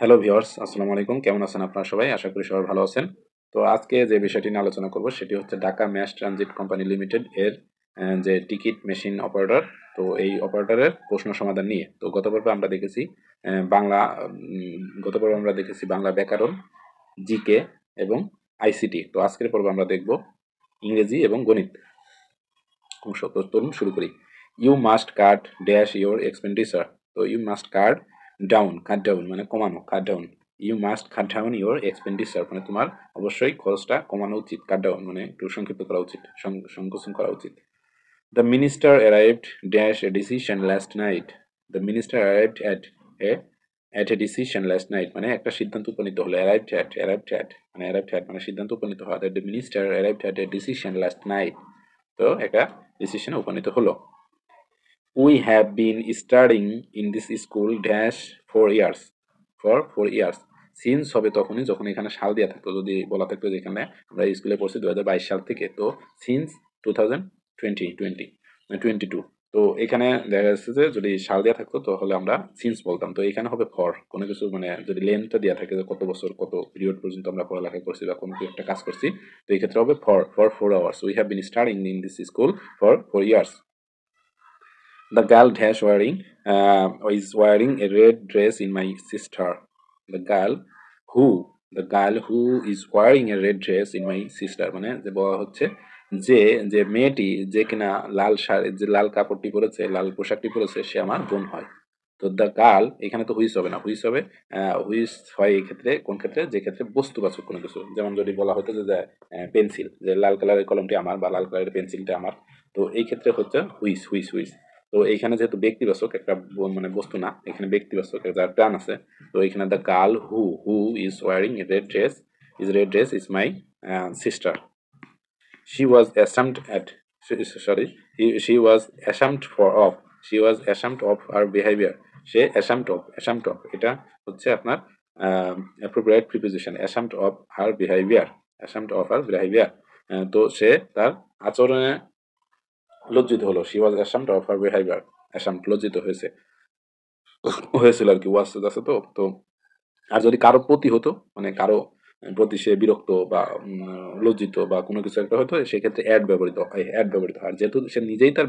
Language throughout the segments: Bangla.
হ্যালো ভিউয়ার্স, আসসালামু আলাইকুম। কেমন আছেন আপনারা সবাই? আশা করি সবাই ভালো আছেন। তো আজকে যে বিষয়টি নিয়ে আলোচনা করব সেটি হচ্ছে Dhaka mass transit company limited এর যে টিকিট মেশিন অপারেটর। তো এই অপারেটরের প্রশ্ন সমাধান নিয়ে। তো গত পর্বে আমরা দেখেছি বাংলা গত পর্বে আমরা দেখেছি বাংলা ব্যাকরণ, জিকে এবং আইসিটি। তো আজকের পর্বে আমরা দেখব ইংরেজি এবং গণিত অংশ। তো চলুন শুরু করি। You must cut dash your expenditure. তো ইউ মাস্ট কাট ডাউন মানে কমানো, cut down. You must cut down your expenditure মানে তোমার অবশ্যই খরচটা কমানো উচিত, কাট ডাউন মানে একটু সংক্ষিপ্ত করা উচিত, সংকোচন করা উচিত। The minister arrived dash a decision last night. The minister arrived at a decision last night মানে একটা সিদ্ধান্ত উপনীত হলো। অ্যারাইভড অ্যাট মানে সিদ্ধান্ত উপনীত হওয়া। The minister arrived at a decision last night. তো একটা ডিসিশনে উপনীত হলো। We have been studying in this school dash 4 years. For 4 years. Since হবে তখনই যখন এখানে সাল দেওয়া থাকতো, যদি বলা থাকতো যে এখানে আমরা স্কুলে পড়ছি 2022 সাল থেকে, তো সিন্স 2022। তো এখানে দেখা যাচ্ছে যে যদি সাল দেওয়া থাকতো তাহলে আমরা সিন্স বলতাম। তো এখানে হবে ফর, কোনো কিছু মানে যদি লেন্থটা দেওয়া থাকে যে কত বছর কত পিরিয়ড পর্যন্ত আমরা পড়ালেখা করছি বা কোনো একটা কাজ করছি, তো এই ক্ষেত্রে হবে for 4 hours. We have been studying in this school for 4 years. The girl dash wearing is wearing a red dress in my sister. The girl who is wearing a red dress in my sister মানে যে বলা হচ্ছে যে যে মেয়েটি যে কিনা লাল শাড়ি যে লাল কাপড়টি পরেছে, লাল পোশাকটি পরেছে, সে আমার বোন হয়। তো দ্য গার্ল এখানে তো হুইস হবে না, হুইস হবে হুইস হয় এই ক্ষেত্রে কোন ক্ষেত্রে, যে ক্ষেত্রে বস্তুবাচক কোনো কিছু, যেমন যদি বলা হতো যে পেন্সিল, যে লাল কালারের কলমটি আমার বা লাল কালারের পেন্সিলটা আমার, তো এই ক্ষেত্রে হচ্ছে হুইস। তো এইখানে যেহেতু ব্যক্তিবাচক একটা মানে বস্তু না, এখানে ব্যক্তিবাচক যার প্রাণ আছে, তো এখানে the girl who is wearing red dress is my sister. She was ashamed at sorry she was ashamed of her behavior. Say ashamed of এটা হচ্ছে আপনার appropriate preposition, ashamed of her behavior. তো সে তার আচরণে লজ্জিত হলো। she was ashamed of her behavior. লজ্জিত হয়েছিল আর কি, ওয়াজ আছে তো। তো আর যদি কারো প্রতি হতো মানে কারো প্রতি সে বিরক্ত বা লজ্জিত বা কোনো কিছু একটা হতো, সেক্ষেত্রে অ্যাড ব্যবহৃত হয়। আর যেহেতু সে নিজেই তার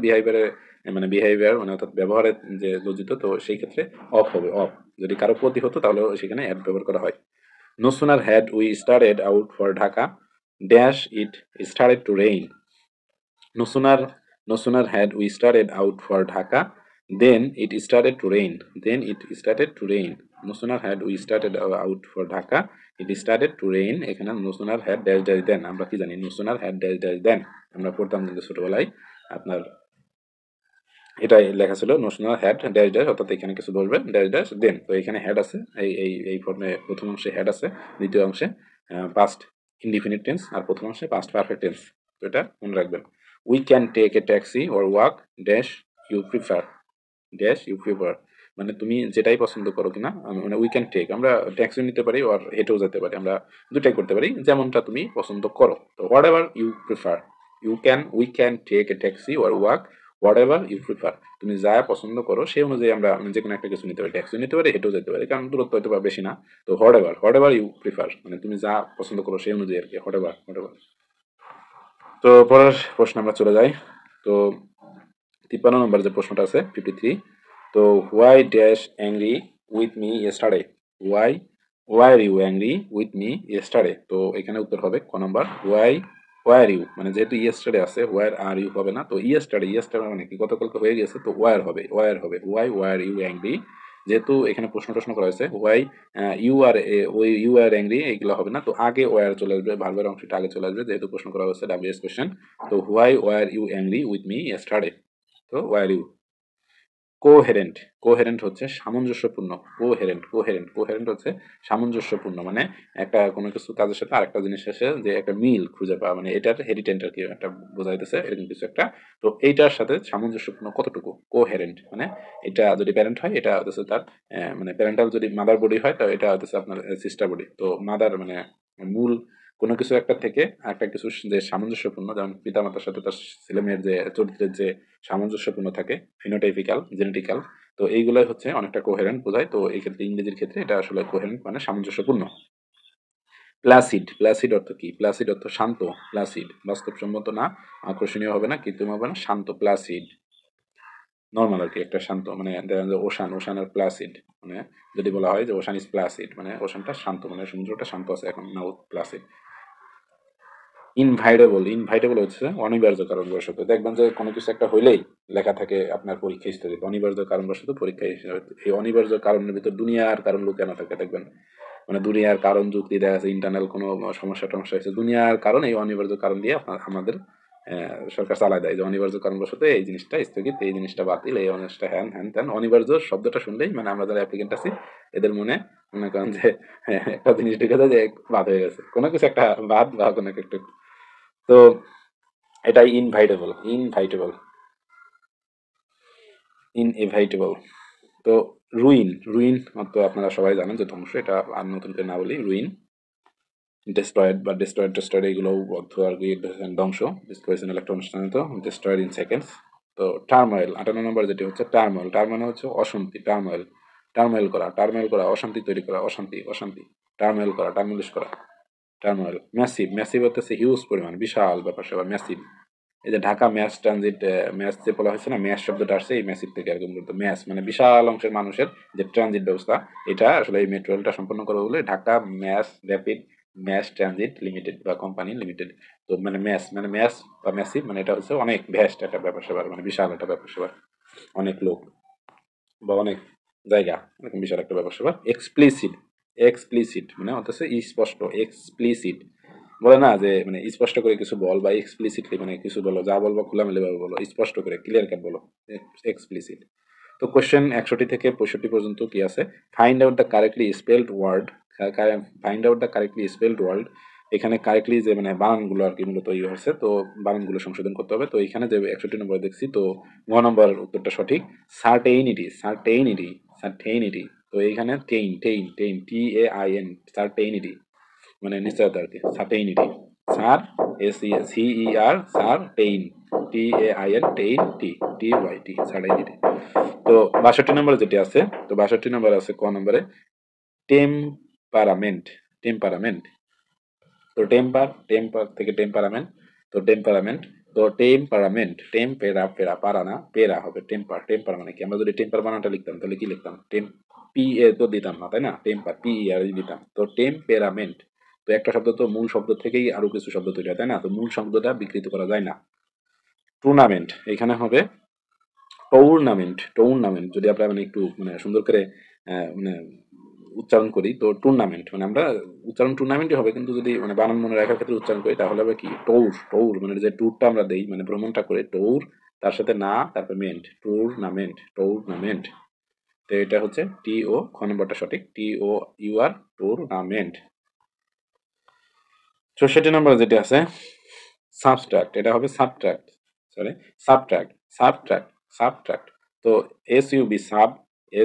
বিহেভিয়ার মানে অর্থাৎ ব্যবহারে যে লজ্জিত, তো সেই ক্ষেত্রে অফ। যদি কারো প্রতি হতো তাহলে সেখানে অ্যাড ব্যবহার করা হয়। No sooner had we started out for Dhaka dash it started to rain. No sooner no sooner had we started out for Dhaka, then it started to rain. No sooner had we started out for Dhaka, it started to rain. এখানে no sooner had dash dash then আমরা কি জানি, no sooner had dash dash then আমরা পড়তাম কিন্তু ছোটবেলায় আপনার এটাই লেখা ছিল, no sooner had dash dash, অর্থাৎ এখানে কিছু বলবে ড্যাশ ড্যাশ দেন। তো এখানে হেড আছে, এই ফর্মে প্রথম অংশে হেড আছে, দ্বিতীয় অংশে পাস্ট ইনডিফিনিট টেন্স, আর প্রথম অংশে পাস্ট পারফেক্ট টেন্স। তো এটা মনে রাখবেন। We can take a taxi or walk dash you prefer মানে তুমি যেটাই পছন্দ করো কিনা, মানে উই ক্যান টেক, আমরা ট্যাক্সি নিতে পারি আর হেঁটেও যেতে পারি, আমরা দুটাই করতে পারি, যেমনটা তুমি পছন্দ করো। তো whatever you prefer, we can take a taxi or walk whatever you prefer. তুমি যা পছন্দ করো সেই অনুযায়ী আমরা যে কোনো একটা কিছু নিতে পারি, ট্যাক্সি নিতে পারি, হেঁটেও যেতে পারি, কারণ দূরত্ব হয়তো বা বেশি না। তো হোয়াট এভার ইউ প্রিফার মানে তুমি যা পছন্দ করো সেই অনুযায়ী আর কি, হোয়াট এভার। তো পরের প্রশ্ন আমরা চলে যাই। তো 53 নম্বর যে প্রশ্নটা আছে, 53। তো why dash angry with me yesterday. Why why are you angry with me yesterday. তো এখানে উত্তর হবে ক নম্বর, ওয়াই আর ইউ। মানে যেহেতু ইয়েস্টারডে আছে, ওয়ার আর ইউ হবে না, তো ইয়েস্টারডে মানে কি গতকালকে হয়ে গেছে, তো ওয়াই আর ইউ অ্যাংরি। যেহেতু এখানে প্রশ্ন করা হয়েছে ওয়াই ইউ আর অ্যাংরি, এইগুলো হবে না, তো আগে ওয়ার চলে আসবে, ভার্বের অংশটা আগে চলে আসবে, যেহেতু প্রশ্ন করা হয়েছে ডাব্লিউএস কোশ্চেন। তো why were you angry with me yesterday. তো ওয়ার ইউ কোহেরেন্ট হচ্ছে সামঞ্জস্যপূর্ণ। কোহেরেন্ট হচ্ছে সামঞ্জস্যপূর্ণ, মানে একটা কোনো কিছু কাজের সাথে আরেকটা জিনিসের সাথে যে একটা মিল খুঁজে পাওয়া, মানে এটার হেরিটেন্ট আর কি একটা বোঝাইতেছে, এরকম কিছু একটা। তো এইটার সাথে সামঞ্জস্যপূর্ণ কতটুকু, কোহেরেন্ট মানে এটা যদি প্যারেন্ট হয় এটা হচ্ছে তার মানে প্যারেন্টাল যদি মাদার বডি হয়, তো এটা হচ্ছে আপনার সিস্টার বডি। তো মাদার মানে মূল কোনো কিছু একটা থেকে একটা কিছু যে সামঞ্জস্যপূর্ণ, যেমন পিতামাতার সাথে তার ছেলে মেয়ের যে চরিত্রের যে সামঞ্জস্যপূর্ণ থাকে, ফিনোটাইপিক্যাল, জেনেটিক্যাল, তো এইগুলাই হচ্ছে অনেকটা কোহেরেন্ট বোঝায়। তো এই ক্ষেত্রে ইংরেজির ক্ষেত্রে এটা আসলে কোহেরেন্ট মানে সামঞ্জস্যপূর্ণ। প্লাসিড, প্লাসিড অর্থ কি? প্লাসিড অর্থ শান্ত। প্লাসিড বাস্তবসম্মত না, আকর্ষণীয় হবে না, কৃত্রিম হবে না, শান্ত, প্লাসিড, নর্মাল আর কি, একটা শান্ত, মানে দেখেন যে ওশান, ওশান আর প্লাসিড, মানে যদি বলা হয় যে ওশান ইজ প্লাসিড, মানে ওশানটা শান্ত, মানে সমুদ্রটা শান্ত আছে এখন, নাও প্লাসিড। ইনভাইটেবল, ইনভাইটেবল হচ্ছে অনিবার্য কারণবশত। দেখবেন যে কোনো কিছু একটা হইলেই লেখা থাকে আপনার পরীক্ষা স্থগিত, অনিবার্য কারণবশত পরীক্ষা স্থগিত। এই অনিবার্য কারণের ভিতর দুনিয়ার কারণ লুকানো থাকে দেখবেন, মানে দুনিয়ার কারণ যুক্তি দেখা যাচ্ছে, ইন্টারনাল কোনো সমস্যা টমস্যা হয়েছে, দুনিয়ার কারণ, এই অনিবার্য কারণ দিয়ে আমাদের সরকার চালায় দেয় যে অনিবার্য কারণবশত এই জিনিসটা স্থগিত, এই জিনিসটা বাতিল, এই জিনিসটা হ্যান হ্যান ত্যান। অনিবার্য শব্দটা শুনলেই মানে আমরা যারা অ্যাপ্লিকেন্ট আছি এদের মনে মনে করেন যে একটা জিনিস ঢুকে যায় যে বাদ হয়ে গেছে, কোনো কিছু একটা বাদ বা কোনো একটা। তো এটাই ইনভাইটেবল, ইনভাইটেবল, ইনএভাইটেবল। তো রুইন, রুইন তো আপনারা সবাই জানেন যে ধ্বংস, এটা আর নতুন করে না বলি, রুইন। ডেস্ট্রয়েড বা ডেস্ট্রয়েড টেস্ট্রয়েড এগুলো অর্থ আর কি ধ্বংস, ডিসকোয়েশন ইলেকট্রন তো ডেস্ট্রয়েড ইন সেকেন্ডস। তো টার্ময়েল, 58 নম্বর যেটি হচ্ছে টার্ময়েল, টার মানে হচ্ছে অশান্তি, টার্ময়েল, টার্ময়েল করা, টার্ময়েল করা, অশান্তি তৈরি করা, অশান্তি, অশান্তি, টার্ময়েল করা, টার্মুলিশ করা, টার্ময়েল। ম্যাসিভ, ম্যাসিভ হচ্ছে হিউজ পরিমাণ, বিশাল ব্যাপার স্যাপার, ম্যাসিভ। এই যে ঢাকা ম্যাস ট্রানজিট, ম্যাস যে বলা হয়েছে না, ম্যাস শব্দটা আসছে এই ম্যাসিভ থেকে, একদম বলতো ম্যাস মানে বিশাল অংশের মানুষের যে ট্রানজিট ব্যবস্থা, এটা আসলে এই মেট্রো রেলটা সম্পন্ন করবে বলে Dhaka mass rapid mass transit limited বা কোম্পানি লিমিটেড। তো মানে ম্যাস মানে ম্যাস বা ম্যাসিভ মানে এটা হচ্ছে অনেক ভ্যাস্ট একটা ব্যাপার স্যাপার, মানে বিশাল একটা ব্যাপার স্যাপার, অনেক লোক বা অনেক জায়গা, এরকম বিশাল একটা ব্যাপার স্যাপার। এক্সপ্লিসিট, এক্সপ্লিসিট মানে হচ্ছে স্পষ্ট, এক্সপ্লিসিট বলে না যে মানে স্পষ্ট করে কিছু বল, বা এক্সপ্লিসিটলি মানে কিছু বলো, যা বলবো খোলামেলি ভাবে বলো, স্পষ্ট করে ক্লিয়ার কাট বলো, এক্সপ্লিসিট। তো কোশ্চেন 61 থেকে 65 পর্যন্ত কি আছে? Find out the correctly spelled word, find out the correctly spelled word. এখানে কারেক্টলি যে মানে বানানগুলো আর কি মূলত ইয়ে হচ্ছে, তো বানানগুলো সংশোধন করতে হবে। তো এখানে যে 61 নম্বরে দেখছি, তো 9 নম্বর উত্তরটা সঠিক। সার্টেইনিটি, সার্টেইনিটি, সার্টেইনিটি। তো এইখানে টেইন, টেইন, টেইন, TAIN, সার্টেইনিটি মানে নিশ্চয়তা আর কি, সার্টেইনিটি। সার, SER, certain, TAIN, ten, TYT, সার্টেইনিটি। তো 62 নম্বরে যেটি আছে, তো 62 নম্বরে আছে ক নম্বরে টেম্পারামেন্ট, টেম্পারামেন্ট। তো টেম্পার, টেম্পার থেকে টেম্পারামেন্ট, তো টেম্পারামেন্ট, তো টেম্পারামেন্ট, টেম্পেরা, পেরা, পারা না, পেরা হবে টেম্পার, টেম্পার মানে কি? আমরা যদি টেম্পার বানানটা লিখতাম তাহলে কি লিখতাম? PA তো দিতাম না তাই না, টেম্পার PER দিতাম, তো টেম্পেরামেন্ট। তো একটা শব্দ তো মূল শব্দ থেকেই আরো কিছু শব্দ তৈরি হয় তাই না, তো মূল শব্দটা বিকৃত করা যায় না। টুর্নামেন্ট, এখানে হবে টুর্নামেন্ট, টুর্নামেন্ট যদি আমরা মানে একটু মানে সুন্দর করে মানে উচ্চারণ করি, তো টুর্নামেন্ট মানে আমরা উচ্চারণ টুর্নামেন্টই হবে, কিন্তু যদি মানে বানান মনে রাখার ক্ষেত্রে উচ্চারণ করি তাহলে হবে কি টৌর, টৌর মানে যে ট্যুরটা আমরা দেই মানে ভ্রমণটা করে, টৌর তার সাথে না তারপর মেন্ট, টুর্নামেন্ট, টুর্নামেন্ট। তো এটা হচ্ছে TO, খ নম্বরটা সঠিক, TOUR, টুর্নামেন্ট। 64 নম্বর যেটি আছে সাবস্ট্রাক্ট, এটা হবে subtract, sorry subtract, subtract, subtract. তো SUB সাব,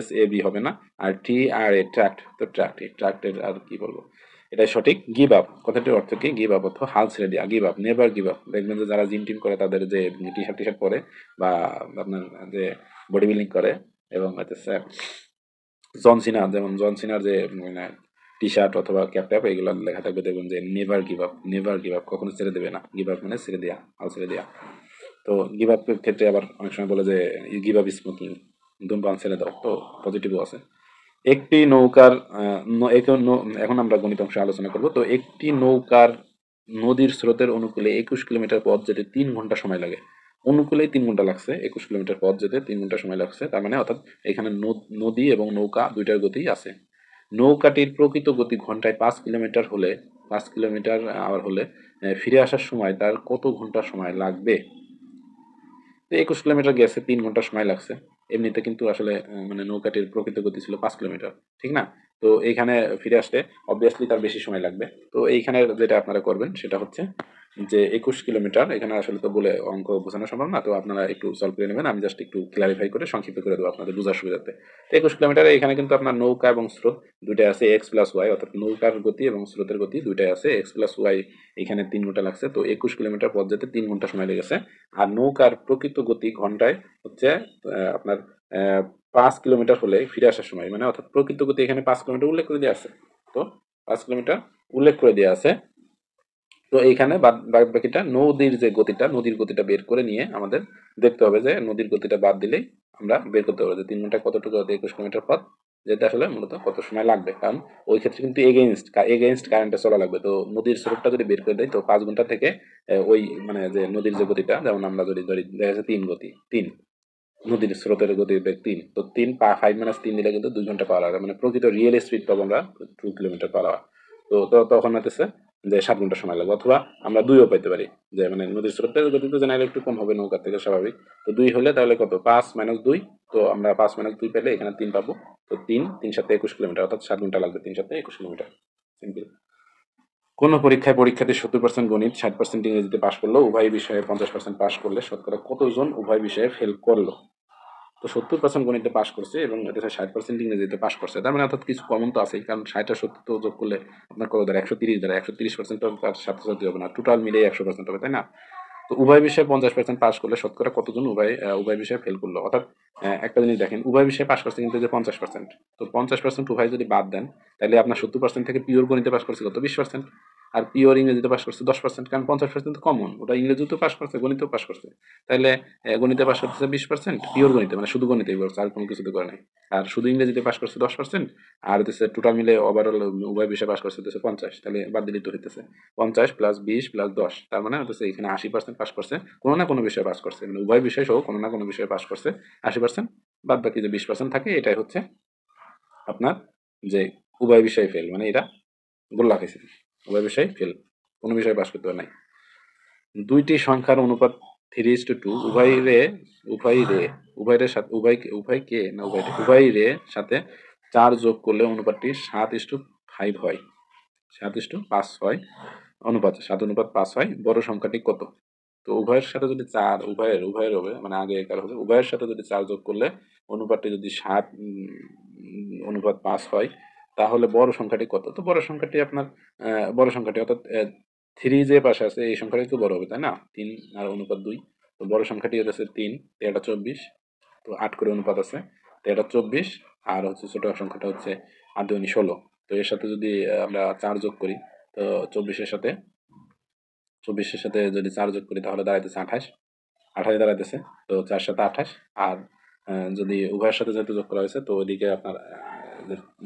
SAB হবে না, আর TRA ট্রাক্ট, তো ট্রাক্ট, এই ট্রাক্টের আর কি বলবো, এটাই সঠিক। গিভ আপ কথাটির অর্থ কি? গিভ আপ অর্থ হাল ছেড়ে দেওয়া, give up, never give up. দেখবেন যে যারা জিম টিম করে তাদের যে টি শার্ট পরে বা আপনার যে বডি বিল্ডিং করে, এবং হচ্ছে জন সিনা, যেমন জন সিনার যে মানে টি শার্ট অথবা ক্যাপ ট্যাপ এগুলো লেখা থাকবে, দেখবেন যে never give up, never give up, কখনো ছেড়ে দেবে না, গিভ আপ মানে ছেড়ে দেয়া, হাল ছেড়ে দেয়া। তো গিভ আপের ক্ষেত্রে আবার অনেক সময় বলে যে গিভ আপ স্মোকিং, ধূমপান ছেড়ে দাও, তো পজিটিভও আছে। একটি নৌকার এখন আমরা গণিত অংশে আলোচনা করব। তো একটি নৌকার নদীর স্রোতের অনুকূলে 21 কিলোমিটার পথ যেতে 3 ঘন্টা সময় লাগে। অনুকূলেই 3 ঘন্টা লাগছে, 21 কিলোমিটার পথ যেতে 3 ঘন্টা সময় লাগছে, তার মানে অর্থাৎ এখানে নদী এবং নৌকা দুইটার গতি আছে। নৌকাটির প্রকৃত গতি ঘন্টায় 5 কিলোমিটার হলে, 5 কিলোমিটার আওয়ার হলে ফিরে আসার সময় তার কত ঘন্টা সময় লাগবে? তো 21 কিলোমিটার গেছে, 3 ঘন্টা সময় লাগছে। এমনিতে কিন্তু আসলে মানে নৌকাটির প্রকৃত গতি ছিল 5 কিলোমিটার, ঠিক না? তো এইখানে ফিরে আসতে অবভিয়াসলি তার বেশি সময় লাগবে। তো এইখানে যেটা আপনারা করবেন সেটা হচ্ছে যে 21 কিলোমিটার, এখানে আসলে তো বলে অঙ্ক বোঝানো সম্ভব না, তো আপনারা একটু সলভ করে নেবেন, আমি জাস্ট একটু ক্লারিফাই করে সংক্ষিপ্ত করে দেবো আপনাদের বোঝার সুবিধাতে। তো 21 কিলোমিটারে এখানে কিন্তু আপনার নৌকা এবং স্রোত দুইটাই আছে, এক্স প্লাস ওয়াই, অর্থাৎ নৌকার গতি এবং স্রোতের গতি দুইটাই আছে, এক্স প্লাস ওয়াই এখানে 3 ঘন্টা লাগছে, তো 21 কিলোমিটার পথ যেতে 3 ঘন্টা সময় লেগেছে। আর নৌকার প্রকৃত গতি ঘন্টায় হচ্ছে আপনার 5 কিলোমিটার হলে ফিরে আসার সময়, মানে অর্থাৎ প্রকৃত গতি এখানে 5 কিলোমিটার উল্লেখ করে দেওয়া আছে। তো 5 কিলোমিটার উল্লেখ করে দেওয়া আছে। তো এইখানে বাদ বাকিটা নদীর গতিটা বের করে নিয়ে আমাদের দেখতে হবে যে নদীর গতিটা বাদ দিলেই আমরা বের করতে পারবো যে 3 ঘন্টায় কতটুকু 21 কিলোমিটার পথ যেতে আসলে মূলত কত সময় লাগবে, কারণ ওই ক্ষেত্রে কিন্তু এগেইনস্ট কারেন্টে চলা লাগবে। তো নদীর স্রোতটা যদি বের করে দেয় তো 5 ঘন্টা থেকে ওই মানে যে নদীর যে গতিটা, যেমন আমরা যদি ধরি দেখা যাচ্ছে তিন নদীর স্রোতের গতি বেগ 3, তো 5 - 3 দিলে কিন্তু 2 ঘন্টা পাওয়া লাগে, মানে প্রকৃত রিয়েল স্পিড পাবো আমরা 2 কিলোমিটার পার আওয়ার। তো তখন হতেছে যে 7 ঘন্টা সময় লাগবে, অথবা আমরা 2ও পাইতে পারি, যে মানে নদীর স্রোতের গতিতে জানাইলে একটু কম হবে নৌকার থেকে স্বাভাবিক। তো 2 হলে তাহলে কত, 5 - 2, তো আমরা 5 - 2 পেলে এখানে 3 পাবো। তো 3 × 7 = 21 কিলোমিটার, অর্থাৎ 7 ঘন্টা লাগবে 3 × 7 = 21 কিলোমিটার। সিম্পল। কোন পরীক্ষাতে 70% গণিত 60% ইংরেজিতে পাশ করলো, উভয় বিষয়ে 50% পাশ করলে শতকরা কতজন উভয় বিষয়ে ফেল করলো? তো 70% গণিতে পাশ করছে এবং এটা 60% ইংরেজিতে পাশ করছে, তার মানে অর্থাৎ কিছু কমন তো আছেই, কারণ 60 আর 70 তো যোগ করলে আপনার কত দ্বারা 130 দ্বারা 130% তো তার ছাত্রছাত্রী হবে না, টোটাল মিলে 100% হবে, তাই না? তো উভয় বিষয়ে 50% পাশ করলে শতকরা কতজন উভয় বিষয়ে ফেল করলো, অর্থাৎ একটা জিনিস দেখেন, উভয় বিষয়ে পাশ করছে কিন্তু যে 50%, তো 50% উভয় যদি বাদ দেন তাহলে আপনার 70% থেকে পিওর গণিতে পাশ করছে কত, 20%। আর পিওর ইংরেজিতে পাশ করছে 10%, কারণ 50% কমন, ওটা ইংরেজিতেও পাশ করছে গণিতেও পাশ করছে। তাহলে গণিতে পাশ করতেছে 20%, পিওর গণিতে মানে শুধু গণিতেই করছে, আর কোনো কিছুতে করে নাই। আর শুধু ইংরেজিতে পাশ করছে 10%, আর হচ্ছে টোটাল মিলে ওভারঅল উভয় বিষয়ে পাশ করছে হচ্ছে 50, তাহলে বাদ দিলেই তো হইতেছে 50 + 20 + 10, তার মানে হচ্ছে এখানে 80% পাশ করছে, কোনো না কোনো বিষয়ে পাশ করছে, মানে উভয় বিষয় সহ কোনো না কোনো বিষয়ে পাশ করছে 80%। বাদ বাকি যে 20% থাকে এটাই হচ্ছে আপনার যে উভয় বিষয়ে ফেল, মানে এটা গোল্লা খাইছে, উভয় বিষয়ে ফেল, কোনো বিষয়ে পাশ করতে পারে নাই। দুইটি সংখ্যার অনুপাত 3:2, উভয়রে সাথে 4 যোগ করলে অনুপাতটি 7:5 হয়, 7:5 হয়, 7:5 হয়, বড় সংখ্যাটি কত? তো উভয়ের সাথে যদি 4, উভয়ের হবে মানে আগে কার হবে, উভয়ের সাথে যদি 4 যোগ করলে অনুপাতটি যদি 7:5 হয়, তাহলে বড় সংখ্যাটি কত? তো বড় সংখ্যাটি আপনার বড় সংখ্যাটি অর্থাৎ 3 যে পাশে আছে এই সংখ্যাটাই তো বড় হবে, তাই না? 3 আর অনুপাত 2, তো বড় সংখ্যাটি হচ্ছে 3, 3 × 24, তো 8 করে অনুপাত আছে, তো এটা 24, আর হচ্ছে ছোট সংখ্যাটা হচ্ছে 8 × 2 = 16। তো এর সাথে যদি আমরা 4 যোগ করি, তো 24-এর সাথে যদি 4 যোগ করি তাহলে দাঁড়াইতেছে 28, 28 দাঁড়াইতেছে। তো 4 × 7 = 28, আর যদি উভয়ের সাথে যেহেতু যোগ করা হয়েছে তো ওইদিকে আপনার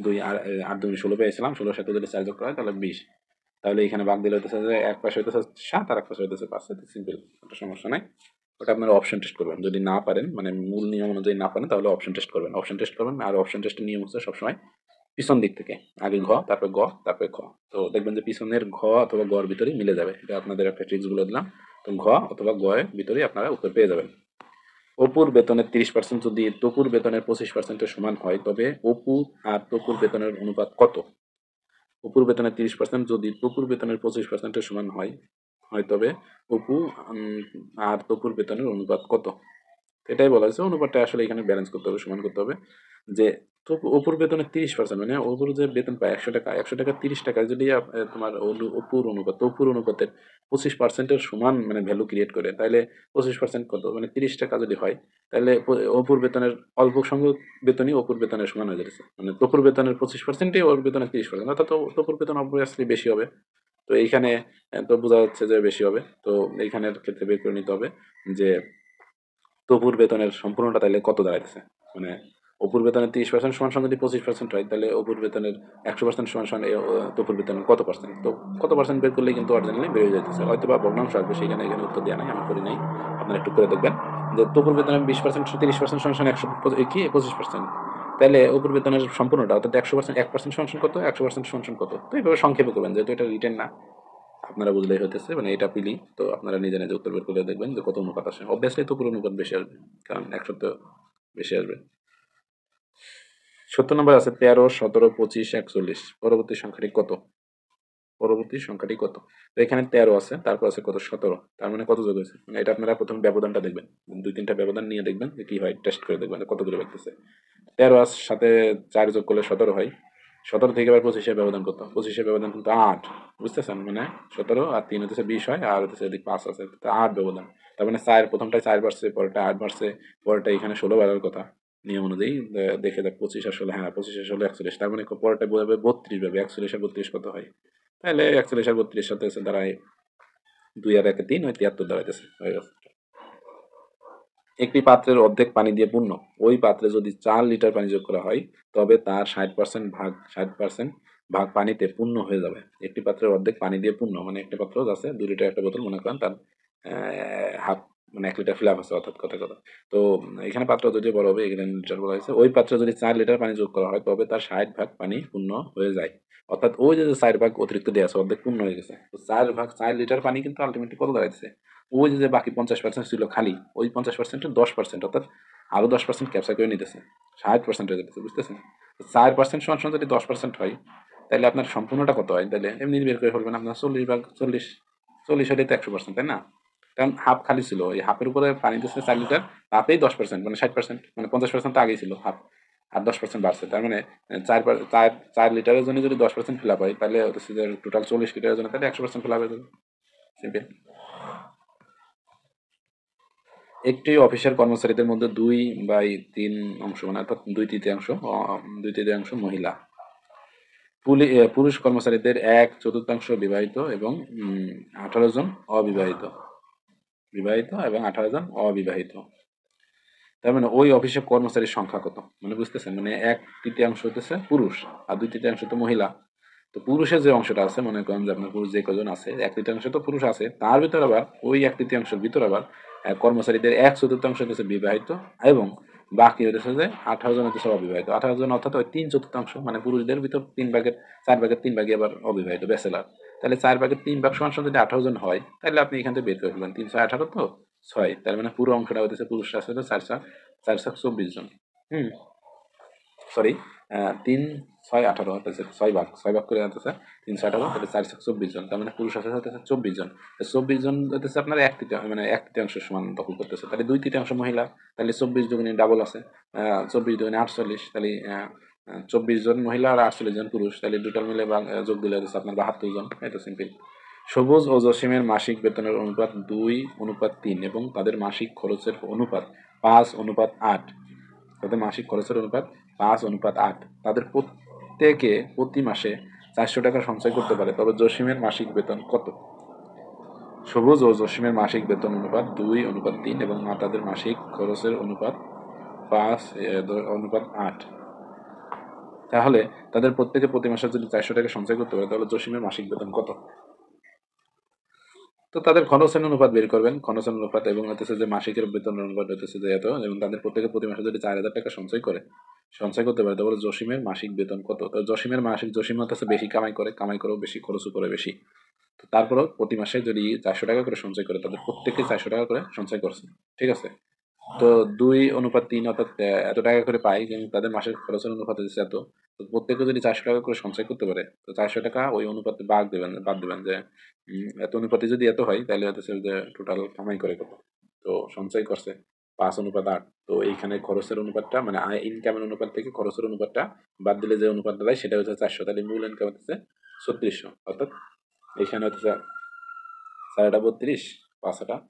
2 আর 8 × 2 = 16 পেয়েছিলাম, 16-এর সাথে যদি 4 যোগ করা হয় তাহলে 20। তাহলে এখানে বাদ দিলে হইতেছে যে এক পাশে হইতেছে 7 আর এক পাশে হইতেছে 5, সিম্পল, ওটা সমস্যা নাই। ওটা আপনারা অপশন টেস্ট করবেন, যদি না পারেন মানে মূল নিয়ম অনুযায়ী না পারেন তাহলে অপশন টেস্ট করবেন, আর অপশন টেস্টের নিয়ম হচ্ছে সবসময় পিছন দিক থেকে, আগে ঘ তারপর গ তারপর খ, তো দেখবেন যে পিছনের ঘ অথবা গর ভিতরেই মিলে যাবে, এটা আপনাদের একটা ট্রিক্স বলে দিলাম। তো ঘ অথবা গ এর ভিতরেই আপনারা উত্তর পেয়ে যাবেন। অপুর বেতনের 30% যদি তপুর বেতনের 25%-এর সমান হয় তবে অপু আর তপুর বেতনের অনুপাত কত? অপুর বেতনের 30% যদি তপুর বেতনের 25%-এর সমান হয় হয় তবে অপু আর তপুর বেতনের অনুপাত কত? এটাই বলা হয়েছে, অনুপাতটা আসলে এখানে ব্যালেন্স করতে হবে, সমান করতে হবে। যে অপুর বেতনের 30%, মানে অপুর যে বেতন পায় 100 টাকা, 100 টাকা 30 টাকা যদি তোমার অপুর অনুপাতের 25%-এর সমান মানে ভ্যালু ক্রিয়েট করে, তাহলে 25% কত, মানে 30 টাকা যদি হয়, তাহলে অপুর বেতনের অল্প সংখ্যক বেতনই অপুর বেতনের সমান হয়ে যাচ্ছে, মানে তপুর বেতনের 25%-ই ওর বেতনের 30%, অর্থাৎ তপুর বেতন অবভিয়াসলি বেশি হবে। তো এইখানে তো বোঝা যাচ্ছে যে বেশি হবে, তো এইখানের ক্ষেত্রে বের করে নিতে হবে যে তপুর বেতনের সম্পূর্ণটা তাহলে কত দাঁড়াইতেছে, মানে অপুর বেতনের 30% সমান সমান যদি 25% হয় তাহলে অপুর বেতনের 100% সমান সমান তপুর বেতনের কত পার্সেন্ট, তো কত পার্সেন্ট বের করলে কিন্তু অরিজিনালি বেড়ে যাইতেছে, হয়তো বা ভগ্নাংশ আসবে, সেখানে এখানে উত্তর দেওয়া নাই, আমি করি নাই, আপনারা একটু করে দেখবেন যে তপুর বেতনের 20% 30% সমান সমান 25%, তাহলে অপুর বেতনের সম্পূর্ণটা অর্থাৎ 100% 1% সমান সমান কত, 100% সমান সমান কত, তো এইভাবে সংক্ষেপে করবেন, যেহেতু এটা রিটেন না আপনারা বুঝলেই হইতেছে, মানে এটা পিলি, তো আপনারা নিজে নিজে উত্তর বের করে দেখবেন যে কত অনুপাত আসে, অবভিয়াসলি তো পুরো অনুপাত বেশি আসবে, কারণ 100 তো বেশি আসবে। 70 নম্বর আছে 13, 17, 25, 41, পরবর্তী সংখ্যাটি কত? পরবর্তী সংখ্যাটি কত। তো এখানে 13 আছে, তারপর আছে কত 17, তার মানে কত যোগ হয়েছে। মানে এটা আপনারা প্রথম ব্যবধানটা দেখবেন, 2-3টা ব্যবধান নিয়ে দেখবেন যে কি হয়, টেস্ট করে দেখবেন কত দূরে লাগতেছে। 13 আর সাথে 4 যোগ করলে 17 হয়। 17 থেকে আবার 25-এর ব্যবধান কত, 25-এর ব্যবধান কিন্তু 8, বুঝতেছেন। মানে 17 আর 3 হচ্ছে 20 হয়, আর হচ্ছে এদিক 5 আছে, 8 ব্যবধান। তার মানে 4, প্রথমটায় 4 বাড়ছে, পরেরটা 8 বাড়ছে, পরেরটা এখানে 16 বাড়ার কথা নিয়ম অনুযায়ী। দেখে দেখ 25 আর 16, হ্যাঁ 25 আর 16 41, তার মানে পরেরটা বোঝাবে 32 ভাবে। 41 আর 32 কত হয়, তাহলে 41 আর 32 সাথে হচ্ছে দাঁড়ায় 2 আর 1 3, ওই 73 দাঁড়াইতেছে, হয়ে গেছে। একটি পাত্রের অর্ধেক পানি দিয়ে পূর্ণ, ওই পাত্রে যদি 4 লিটার পানি যোগ করা হয় তবে তার 60% ভাগ পানিতে পূর্ণ হয়ে যাবে। একটি পাত্রের অর্ধেক পানি দিয়ে পূর্ণ, মানে একটা পাত্র আছে 2 লিটার একটা বোতল, মনে করেন তার হাফ মানে 1 লিটার ফিল আপ আছে, অর্থাৎ কথা কথা। তো এখানে পাত্র যদি বড় হবে, এখানে লিটার বলা হয়েছে। ওই পাত্রে যদি 4 লিটার পানি যোগ করা হয় তবে তার 60 ভাগ পানি পূর্ণ হয়ে যায়। অর্থাৎ ওই যে 4 ভাগ অতিরিক্ত দেওয়া আছে, অর্ধেক পূর্ণ হয়ে গেছে। তো 4 লিটার পানি কিন্তু আলটিমেটলি কত দাঁড়াইছে, ওই যে বাকি 50% ছিল খালি, ওই 50%-এর 10%, অর্থাৎ আরো 10% ক্যাপচার করে নিতেছে, 60% হয়ে যেতেছে, বুঝতেছেন। 4% সমান সমান যদি 10% হয়, তাহলে আপনার সম্পূর্ণটা কত হয়, তাহলে এমনি বের করে ফেলবেন আপনার 40 ভাগ 40, 40 হলে তো 100%, তাই না। কারণ হাফ খালি ছিল, এই হাফের উপরে পানি দিচ্ছে 4 লিটার, হাফেই 10%, মানে 60%, মানে 50% তো আগেই ছিল হাফ, আর 10% বাড়ছে, তার মানে 4 লিটারের জন্য যদি 10% ফিল আপ হয়, তাহলে হচ্ছে যে টোটাল 40 লিটারের জন্য তাহলে 100% ফিল আপ হয়ে যাবে, সিম্পল। একটি অফিসের কর্মচারীদের মধ্যে 2/3 অংশ, মানে অর্থাৎ 2/3 মহিলা। পুরুষ কর্মচারীদের 1/4 বিবাহিত এবং 18 জন অবিবাহিত, এবং 18 জন অবিবাহিত। তার মানে ওই অফিসে কর্মচারীর সংখ্যা কত, মানে বুঝতেছেন, মানে 1/3 হতেছে পুরুষ আর 2/3 তো মহিলা। তো পুরুষের যে অংশটা আছে, মনে করেন যে আপনার পুরুষ যে কজন আছে, 1/3 তো পুরুষ আছে, তার ভিতর আবার ওই 1/3 ভিতর আবার কর্মচারীদের 1/4 হতেছে বিবাহিত, এবং বাকি হতেছে যে 18 জন হতেছে অবিবাহিত। 18 জন অর্থাৎ ওই 3/4, মানে পুরুষদের ভিতর 4/3 আবার অবিবাহিত ব্যাচেলার। তাহলে 4/3 সমান সমান যদি 18 জন হয়, তাহলে আপনি এখান থেকে বের করে ফেলবেন 318 তো 6, তার মানে পুরো অংশটা হতেছে পুরুষরা আছে 424 জন। হুম, সরি, 3 6 18 হতেছে 6 ভাগ করে হতেছে 318, তাহলে 424 জন, তার মানে পুরুষ আছে হতেছে 24 জন। 24 জন হতেছে আপনার 1/3, মানে 1/3 সমান দখল করতেছে, তাহলে 2/3 মহিলা, তাহলে 24 দুগুণে ডাবল আছে, 24 দুগুণে 48, তাহলে 24 জন মহিলা আর 48 জন পুরুষ, তাহলে টোটাল মিলে যোগ দিলে হচ্ছে আপনার 72 জন। এটা সিম্পল। সবুজ ও জসিমের মাসিক বেতনের অনুপাত 2:3 এবং তাদের মাসিক খরচের অনুপাত 5:8, তাদের মাসিক খরচের অনুপাত 5:8। তাদের প্রত্যেকে প্রতি মাসে 400 টাকা সঞ্চয় করতে পারে, তবে জসিমের মাসিক বেতন কত। সবুজ ও জসিমের মাসিক বেতন অনুপাত 2:3 এবং তাদের মাসিক খরচের অনুপাত 5:8। তাহলে তাদের প্রত্যেকে প্রতি মাসে যদি 400 টাকা সঞ্চয় করতে পারে, তাহলে জসিমের মাসিক বেতন কত। তো তাদের খরচের অনুপাত বের করবেন, খরচের অনুপাত, এবং হতেছে যে মাসিকের বেতনের অনুপাত হতেছে যে এত, এবং তাদের প্রত্যেকে প্রতি মাসে যদি 4,000 টাকা সঞ্চয় করতে পারে, তাহলে জসিমের মাসিক বেতন কত। তো জসিম হতেছে বেশি কামাই করেও বেশি, খরচও করে বেশি। তো তারপরেও প্রতি মাসে যদি 400 টাকা করে সঞ্চয় করে, তাদের প্রত্যেকে 400 টাকা করে সঞ্চয় করছে, ঠিক আছে। তো 2:3, অর্থাৎ এত টাকা করে পায়, কিন্তু তাদের মাসের খরচের অনুপাত হচ্ছে এত। তো প্রত্যেকে যদি 400 টাকা করে সঞ্চয় করতে পারে, তো 400 টাকা ওই অনুপাতে বাদ দেবেন যে এত অনুপাতে যদি এত হয়, তাহলে হচ্ছে যে টোটাল কামাই করে কত। তো সঞ্চয় করছে 5:8। তো এইখানে খরচের অনুপাতটা, মানে আয় ইনকামের অনুপাত থেকে খরচের অনুপাতটা বাদ দিলে যে অনুপাত দাঁড়ায় সেটা হচ্ছে 400, তাহলে মূল ইনকাম হচ্ছে 3600। অর্থাৎ এইখানে হচ্ছে 4/32, 5/40,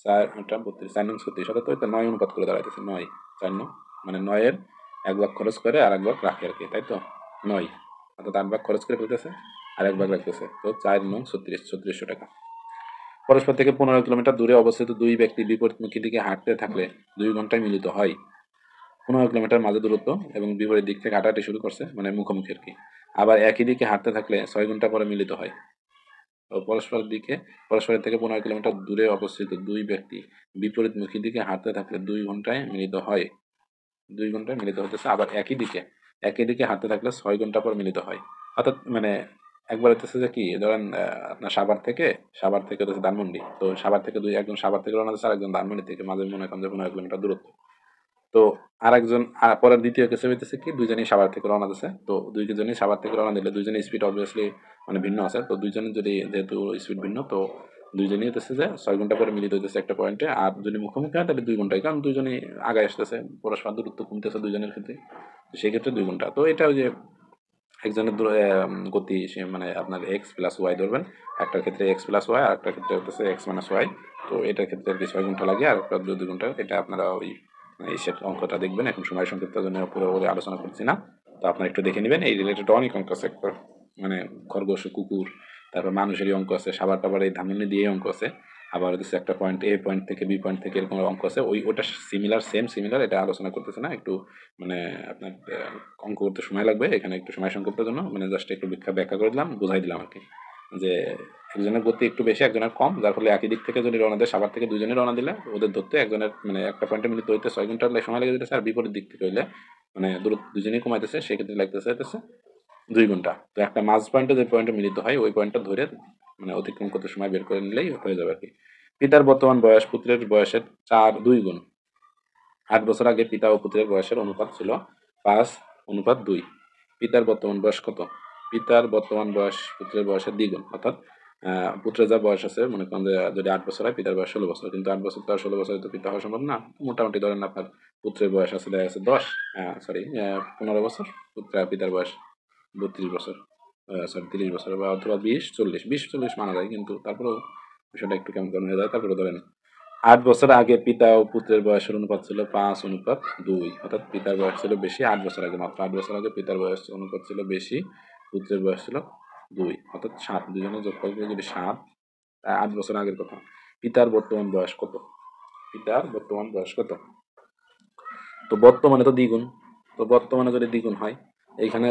4/32, 4/36, অর্থাৎ ওই তো 9 অনুপাত করে দাঁড়াইতেছে, 9, 4, মানে 9-এর 1 ভাগ খরচ করে আর 1 ভাগ রাখে আর কি, তাই তো 9, অর্থাৎ 8 ভাগ খরচ করে ফেলতেছে আর 1 ভাগ রাখতেছে, তো 4×36, 3600 টাকা। পরস্পর থেকে 15 কিলোমিটার দূরে অবস্থিত দুই ব্যক্তি বিপরীতমুখী দিকে হাঁটতে থাকলে 2 ঘন্টায় মিলিত হয়। 15 কিলোমিটার মাঝে দূরত্ব এবং বিপরীত দিক থেকে হাঁটাহাঁটি শুরু করছে, মানে মুখোমুখি আর কি। আবার একই দিকে হাঁটতে থাকলে 6 ঘন্টা পরে মিলিত হয়। ও পরস্পরের থেকে 15 কিলোমিটার দূরে অবস্থিত দুই ব্যক্তি বিপরীতমুখী দিকে হাঁটতে থাকলে 2 ঘন্টায় মিলিত হয়। 2 ঘন্টায় মিলিত হতেছে। আবার একই দিকে হাঁটতে থাকলে 6 ঘন্টা পর মিলিত হয়। অর্থাৎ মানে একবার হতেছে যে কি ধরেন, আপনার সাভার থেকে হচ্ছে ধানমন্ডি, তো একজন সাভার থেকে রওনা দিচ্ছে আর একজন ধানমন্ডি থেকে, মাঝে মনে করেন যে 15 কিলোমিটার দূরত্ব। তো আরেকজন পরের দ্বিতীয় কেসে হইতেছে কি দুইজনই সাভার থেকে রওনা দিছে। তো দুইজনই সাভার থেকে রওনা দিলে দুইজনের স্পিড অবভিয়াসলি মানে ভিন্ন আছে। তো দুইজনের যদি যেহেতু স্পিড ভিন্ন, তো দুইজনই হইতেছে যে 6 ঘন্টা পরে মিলিত হইতেছে একটা পয়েন্টে। আর যদি মুখোমুখি হয় তাহলে 2 ঘন্টায়, কারণ দুইজনই আগায় আসতেছে, পরস্পর দূরত্ব কমতেছে দুইজনের ক্ষেত্রে। তো সেই ক্ষেত্রে 2 ঘন্টা। তো এটা ওই যে একজনের গতি সে মানে আপনার এক্স প্লাস ওয়াই ধরবেন, একটার ক্ষেত্রে এক্স প্লাস ওয়াই আর একটার ক্ষেত্রে হচ্ছে এক্স মাইনাস ওয়াই। তো এটার ক্ষেত্রে আর কি 6 ঘন্টা লাগে, আর একটা 2 ঘন্টা। এটা আপনারা ওই এই সেট অঙ্কটা দেখবেন, এখন সময় সংক্ষিপ্তের জন্য পুরো আলোচনা করছি না। তো আপনারা একটু দেখে নেবেন, এই রিলেটেড অনেক অঙ্ক আছে, মানে খরগোশ কুকুর, তারপর মানুষেরই অঙ্ক আছে, সাবার টাবার এই ধানমন্ডি দিয়ে অঙ্ক আছে। আবার হচ্ছে একটা পয়েন্ট এ পয়েন্ট থেকে বি পয়েন্ট থেকে এরকম অঙ্ক আছে, ওটা সিমিলার, সেম সিমিলার, এটা আলোচনা করতেছে না। একটু মানে আপনার অঙ্ক করতে সময় লাগবে, এখানে একটু সময় সংক্ষিপ্তের জন্য মানে জাস্ট একটু ব্যাখ্যা করে দিলাম, বুঝাই দিলাম আর কি, যে একজনের গতি একটু বেশি একজনের কম, যার ফলে একই দিক থেকে যদি রওনা দেয়, সাভার থেকে দুজনে রওনা দিলে ওদের ধরতে একজনের মানে একটা পয়েন্টে মিলিত হইতে 6 ঘন্টা সময় লেগে যেতেছে, আর বিপরীত দিক থেকে হইলে মানে দূরত্ব দুজনেই কমাইতেছে, সেক্ষেত্রে লাগতেছে 2 ঘন্টা। তো একটা মাঝ পয়েন্টে যে পয়েন্টে মিলিত হয় ওই পয়েন্টটা ধরে মানে অতিক্রম করতে সময় বের করে নিলেই হয়ে যাবে আর কি। পিতার বর্তমান বয়স পুত্রের বয়সের 2 গুণ। 8 বছর আগে পিতা ও পুত্রের বয়সের অনুপাত ছিল 5:2। পিতার বর্তমান বয়স কত? পিতার বর্তমান বয়স পুত্রের বয়সের দ্বিগুণ, অর্থাৎ পুত্রের যা বয়স আছে, মনে করেন যে যদি 8 বছর হয়, পিতার বয়স 16 বছর, কিন্তু 8 বছর তো আর 16 বছরে তো পিতা হওয়া সম্ভব না। মোটামুটি ধরেন আপনার পুত্রের বয়স আছে দেখা যাচ্ছে 15 বছর, পিতার বয়স 32 বছর, সরি 30 বছর, বা অথবা 20, 40 মানা যায়, কিন্তু তারপরেও বিষয়টা একটু কেমন হয়ে যায়। তারপরে ধরেন 8 বছর আগে পিতা ও পুত্রের বয়সের অনুপাত ছিল 5:2, অর্থাৎ পিতার বয়স ছিল বেশি 8 বছর আগে, মাত্র 8 বছর আগে পিতার বয়স অনুপাত ছিল বেশি, পুত্রের বয়স ছিল 2, অর্থাৎ 7। দুজনে যোগফল করে যদি 7, 8 বছর আগের কথা। পিতার বর্তমান বয়স কত? পিতার বর্তমান বয়স কত? তো বর্তমানে তো দ্বিগুণ, তো বর্তমানে যদি দ্বিগুণ হয়, এইখানে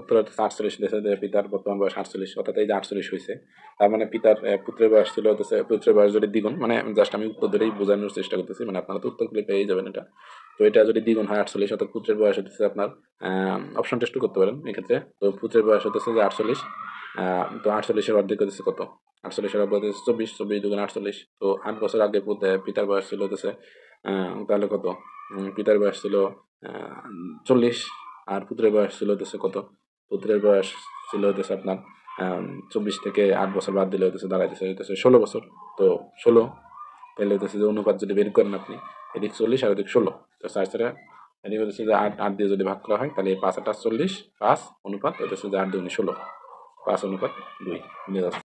উত্তর 48 দেশে যে পিতার বর্তমান বয়স 48, অর্থাৎ এই যে 48 হয়েছে, তার মানে পিতার পুত্রের বয়স ছিল হচ্ছে, পুত্রের বয়স যদি দ্বিগুণ, মানে জাস্ট আমি উত্তর ধরেই বোঝানোর চেষ্টা করতেছি, মানে আপনারা তো উত্তর পেয়ে যাবেন এটা। তো এটা যদি দ্বিগুণ হয় 48, অর্থাৎ পুত্রের বয়স হচ্ছে আপনার অপশন টেস্ট করতে পারেন এক্ষেত্রে। তো পুত্রের বয়স হচ্ছে যে 48, তো 48-এর অর্ধেক হচ্ছে কত? 48-এর অর্ধেক হচ্ছে 24, 24 × 48। তো 8 বছর আগে পিতার বয়স ছিল হচ্ছে তাহলে কত? পিতার বয়স ছিল 40, আর পুত্রের বয়স ছিল হচ্ছে কত? পুত্রের বয়স ছিল হচ্ছে আপনার 24 থেকে 8 বছর বাদ দিলে দাঁড়াইতেছে 16 বছর। তো 16, তাহলে হচ্ছে যে অনুপাত যদি বের করেন আপনি, এদিক 40 আর ওদিক 16, তো 4 এদিকে হচ্ছে যে 8 দিয়ে যদি ভাগ করা হয়, তাহলে 5 × 8 = 40, 5 অনুপাত হচ্ছে যে 8 × 2 = 16, 5:2 মিলে যাচ্ছে।